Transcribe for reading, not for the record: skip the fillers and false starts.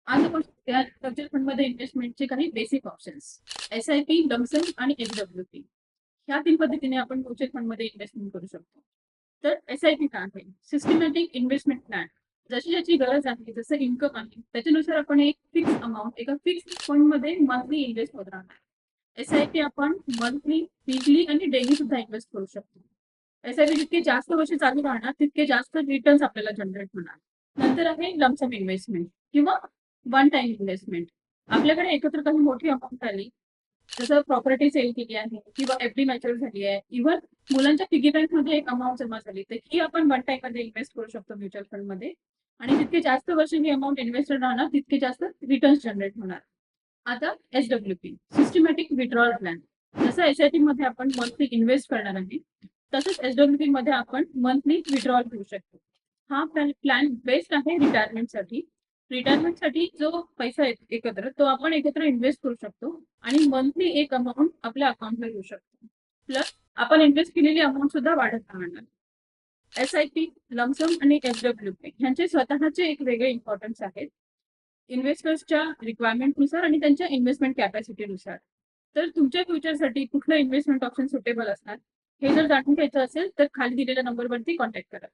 आज आपण म्युच्युअल फंडमध्ये इन्व्हेस्टमेंटचे काही बेसिक ऑप्शन्स SIP, लमसम आणि SWP ह्या 3 पद्धतीने आपण म्युच्युअल फंडमध्ये इन्व्हेस्टमेंट करू शकतो. तर SIP काय आहे? Systematic investment plan. जशी ज्याची गरज आहे, जसं इन्कम आहे, त्याच्यानुसार आपण एक फिक्स अमाउंट एका फिक्स फंडमध्ये मंथली इन्व्हेस्ट होत राहणार. SIP आपण मंथली, वीकली आणि डेली सुद्धा इन्व्हेस्ट करू शकतो. SIP जितके जास्त वर्ष चालू राहणार, तितके जास्त रिटर्न्स आपल्याला जनरेट होणार. नंतर आहे लमसम इन्व्हेस्टमेंट किंवा वन टाइम इन्व्हेस्टमेंट. आपल्याकडे एकत्र काही मोठी अमाऊंट आली, जसं प्रॉपर्टी सेल केली आहे किंवा FD मॅच्युअर झाली आहे, इव्हन मुलांच्या पिगी बँक मध्ये एक अमाऊंट जमा झाली, तर ही आपण वन टाइम मध्ये इन्व्हेस्ट करू शकतो म्युच्युअल फंड मध्ये. आणि जितके जास्त वर्ष ही अमाऊंट इन्व्हेस्टेड राहणार, तितके जास्त रिटर्न्स जनरेट होणार. आता SWP सिस्टमॅटिक विड्रॉल प्लॅन. जसं SIP मध्ये आपण मंथली इन्व्हेस्ट करणार आहे, तसंच SWP मध्ये आपण मंथली विड्रॉल घेऊ शकतो. हा प्लॅन बेस्ट आहे रिटायरमेंटसाठी. रिटायरमेंटसाठी जो पैसा एकत्र तो आपण एकत्र इन्व्हेस्ट करू शकतो आणि मंथली एक अमाऊंट आपल्या अकाउंटला येऊ शकतो. प्लस आपण इन्व्हेस्ट केलेली अमाऊंट सुद्धा वाढत राहणार. SIP, लमसम आणि SWP ह्यांचे स्वतःचे एक वेगळे इम्पॉर्टन्स आहेत इन्व्हेस्टर्सच्या रिक्वायरमेंटनुसार आणि त्यांच्या इन्व्हेस्टमेंट कॅपॅसिटीनुसार. तर तुमच्या फ्युचरसाठी कुठलं इन्व्हेस्टमेंट ऑप्शन सुटेबल असणार हे जर जाणून घ्यायचं असेल तर खाली दिलेल्या नंबरवरती कॉन्टॅक्ट करा.